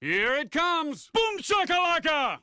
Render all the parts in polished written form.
Here it comes! Boom shakalaka!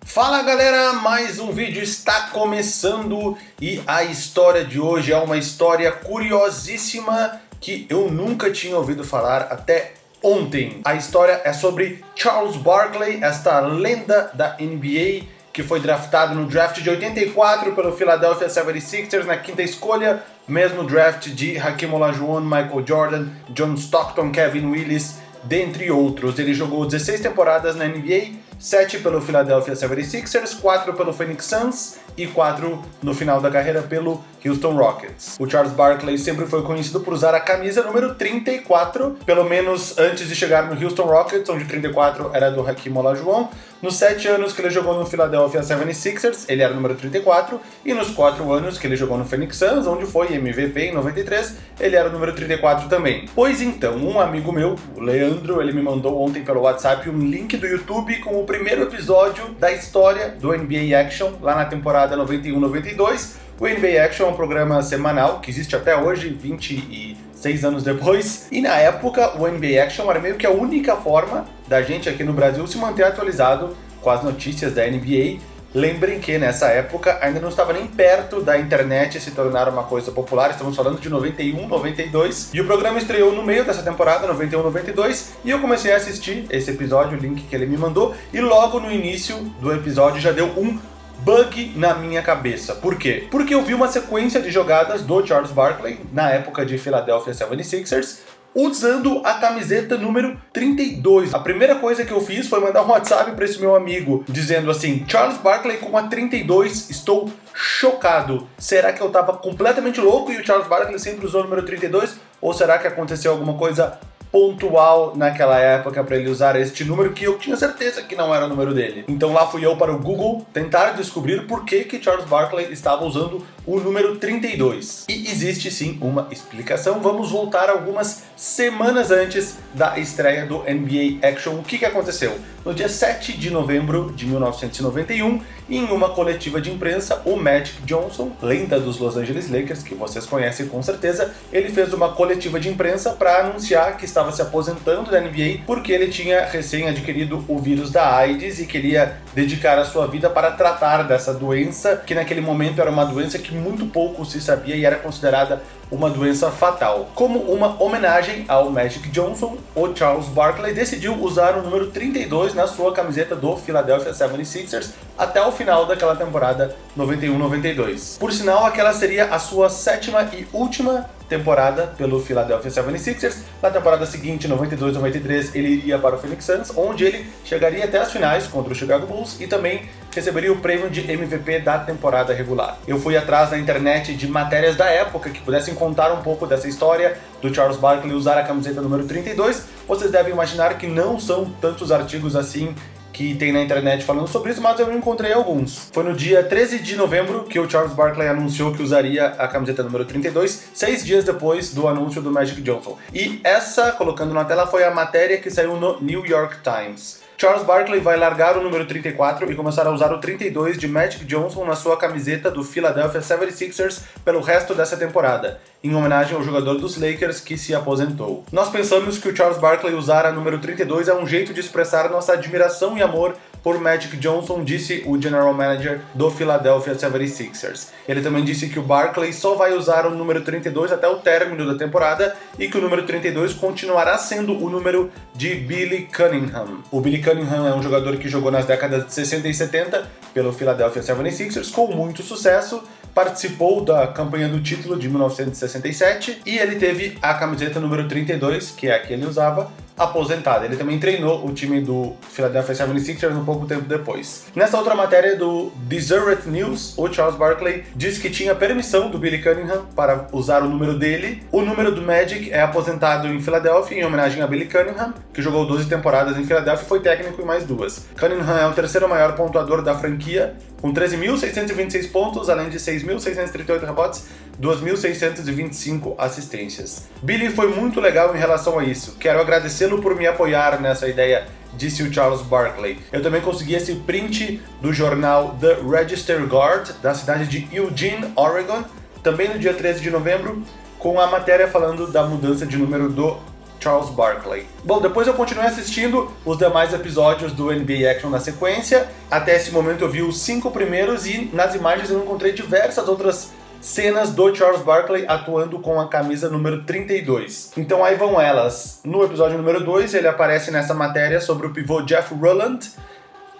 Fala galera, mais um vídeo está começando e a história de hoje é uma história curiosíssima que eu nunca tinha ouvido falar até ontem. A história é sobre Charles Barkley, esta lenda da NBA que foi draftado no draft de 84 pelo Philadelphia 76ers na quinta escolha, mesmo draft de Hakeem Olajuwon, Michael Jordan, John Stockton, Kevin Willis, dentre outros. Ele jogou 16 temporadas na NBA, 7 pelo Philadelphia 76ers, 4 pelo Phoenix Suns e 4 no final da carreira pelo Houston Rockets. O Charles Barkley sempre foi conhecido por usar a camisa número 34, pelo menos antes de chegar no Houston Rockets, onde 34 era do Hakeem Olajuwon. Nos 7 anos que ele jogou no Philadelphia 76ers, ele era o número 34, e nos 4 anos que ele jogou no Phoenix Suns, onde foi MVP em 93, ele era o número 34 também. Pois então, um amigo meu, o Leandro, ele me mandou ontem pelo WhatsApp um link do YouTube com o primeiro episódio da história do NBA Action, lá na temporada 91-92. O NBA Action é um programa semanal que existe até hoje, 26 anos depois, e na época o NBA Action era meio que a única forma da gente aqui no Brasil se manter atualizado com as notícias da NBA. Lembrem que nessa época ainda não estava nem perto da internet se tornar uma coisa popular, estamos falando de 91, 92, e o programa estreou no meio dessa temporada, 91, 92, e eu comecei a assistir esse episódio, o link que ele me mandou, e logo no início do episódio já deu um bug na minha cabeça. Por quê? Porque eu vi uma sequência de jogadas do Charles Barkley, na época de Philadelphia 76ers, usando a camiseta número 32. A primeira coisa que eu fiz foi mandar um WhatsApp para esse meu amigo, dizendo assim: Charles Barkley com a 32, estou chocado. Será que eu tava completamente louco e o Charles Barkley sempre usou o número 32? Ou será que aconteceu alguma coisa pontual naquela época para ele usar este número que eu tinha certeza que não era o número dele? Então lá fui eu para o Google tentar descobrir por que Charles Barkley estava usando o número 32. E existe sim uma explicação. Vamos voltar algumas semanas antes da estreia do NBA Action. O que aconteceu? No dia 7 de novembro de 1991, em uma coletiva de imprensa, o Magic Johnson, lenda dos Los Angeles Lakers, que vocês conhecem com certeza, ele fez uma coletiva de imprensa para anunciar que estava se aposentando da NBA porque ele tinha recém adquirido o vírus da AIDS e queria dedicar a sua vida para tratar dessa doença, que naquele momento era uma doença que muito pouco se sabia e era considerada uma doença fatal. Como uma homenagem ao Magic Johnson, o Charles Barkley decidiu usar o número 32 na sua camiseta do Philadelphia 76ers até o final daquela temporada 91-92. Por sinal, aquela seria a sua 7ª e última temporada pelo Philadelphia 76ers. Na temporada seguinte, 92-93, ele iria para o Phoenix Suns, onde ele chegaria até as finais contra o Chicago Bulls e também receberia o prêmio de MVP da temporada regular. Eu fui atrás na internet de matérias da época que pudessem contar um pouco dessa história do Charles Barkley usar a camiseta número 32. Vocês devem imaginar que não são tantos artigos assim que tem na internet falando sobre isso, mas eu encontrei alguns. Foi no dia 13 de novembro que o Charles Barkley anunciou que usaria a camiseta número 32, 6 dias depois do anúncio do Magic Johnson. E essa, colocando na tela, foi a matéria que saiu no New York Times. Charles Barkley vai largar o número 34 e começar a usar o 32 de Magic Johnson na sua camiseta do Philadelphia 76ers pelo resto dessa temporada, em homenagem ao jogador dos Lakers que se aposentou. Nós pensamos que o Charles Barkley usar a número 32 é um jeito de expressar nossa admiração e amor por Magic Johnson, disse o general manager do Philadelphia 76ers. Ele também disse que o Barkley só vai usar o número 32 até o término da temporada e que o número 32 continuará sendo o número de Billy Cunningham. O Billy Cunningham é um jogador que jogou nas décadas de 60 e 70 pelo Philadelphia 76ers com muito sucesso, participou da campanha do título de 1967 e ele teve a camiseta número 32, que é a que ele usava, aposentada. Ele também treinou o time do Philadelphia 76ers um pouco tempo depois. Nessa outra matéria do Deseret News, o Charles Barkley disse que tinha permissão do Billy Cunningham para usar o número dele. O número do Magic é aposentado em Filadélfia em homenagem a Billy Cunningham, que jogou 12 temporadas em Filadélfia e foi técnico em mais 2. Cunningham é o terceiro maior pontuador da franquia, com 13.626 pontos, além de 6.638 rebotes, 2.625 assistências. Billy foi muito legal em relação a isso. Quero agradecê-lo por me apoiar nessa ideia, disse o Charles Barkley. Eu também consegui esse print do jornal The Register Guard, da cidade de Eugene, Oregon, também no dia 13 de novembro, com a matéria falando da mudança de número do Charles Barkley. Bom, depois eu continuei assistindo os demais episódios do NBA Action na sequência. Até esse momento eu vi os 5 primeiros e nas imagens eu encontrei diversas outras cenas do Charles Barkley atuando com a camisa número 32. Então aí vão elas. No episódio número 2 ele aparece nessa matéria sobre o pivô Jeff Rulland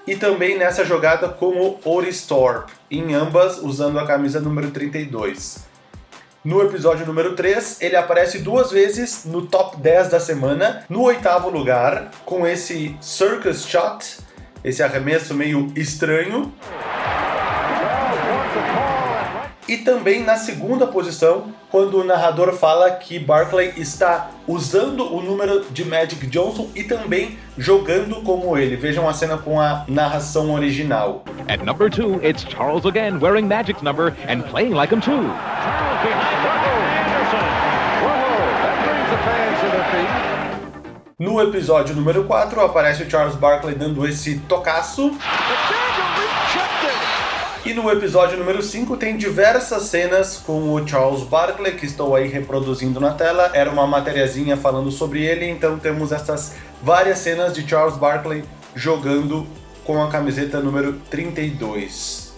e também nessa jogada com o Otis Thorpe, em ambas usando a camisa número 32. No episódio número 3, ele aparece 2 vezes no top 10 da semana, no 8º lugar, com esse circus shot, esse arremesso meio estranho. E também na 2ª posição, quando o narrador fala que Barkley está usando o número de Magic Johnson e também jogando como ele. Vejam a cena com a narração original. At number 2, it's Charles again, wearing Magic's number and playing like him too. Charles behind Anderson. That brings the fans to their feet. No episódio número 4, aparece o Charles Barkley dando esse tocaço. E no episódio número 5 tem diversas cenas com o Charles Barkley, que estou aí reproduzindo na tela. Era uma matériazinha falando sobre ele, então temos essas várias cenas de Charles Barkley jogando com a camiseta número 32.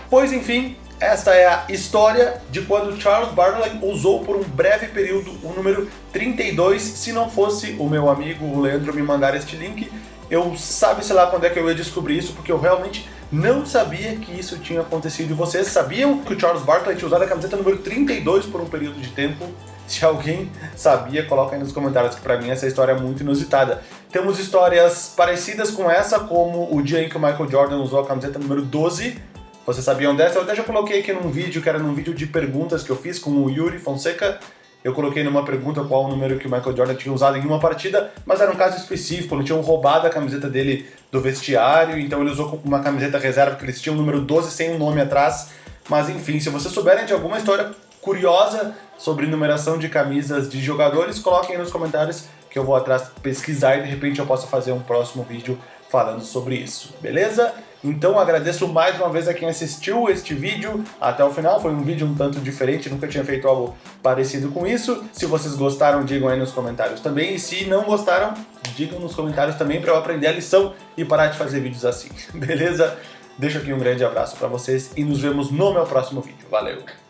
Pois enfim, esta é a história de quando Charles Barkley usou por um breve período o número 32. Se não fosse o meu amigo o Leandro me mandar este link, eu sabe-se lá quando é que eu ia descobrir isso, porque eu realmente não sabia que isso tinha acontecido. E vocês sabiam que o Charles Barkley tinha usado a camiseta número 32 por um período de tempo? Se alguém sabia, coloca aí nos comentários, que pra mim essa história é muito inusitada. Temos histórias parecidas com essa, como o dia em que o Michael Jordan usou a camiseta número 12. Vocês sabiam dessa? Eu até já coloquei aqui num vídeo, que era num vídeo de perguntas que eu fiz com o Yuri Fonseca. Eu coloquei numa pergunta qual o número que o Michael Jordan tinha usado em uma partida, mas era um caso específico, eles tinham roubado a camiseta dele do vestiário, então ele usou uma camiseta reserva que eles tinham o número 12 sem um nome atrás. Mas enfim, se vocês souberem de alguma história curiosa sobre numeração de camisas de jogadores, coloquem aí nos comentários que eu vou atrás pesquisar e de repente eu posso fazer um próximo vídeo falando sobre isso, beleza? Então agradeço mais uma vez a quem assistiu este vídeo até o final. Foi um vídeo um tanto diferente, nunca tinha feito algo parecido com isso. Se vocês gostaram, digam aí nos comentários também. E se não gostaram, digam nos comentários também para eu aprender a lição e parar de fazer vídeos assim, beleza? Deixo aqui um grande abraço para vocês e nos vemos no meu próximo vídeo. Valeu!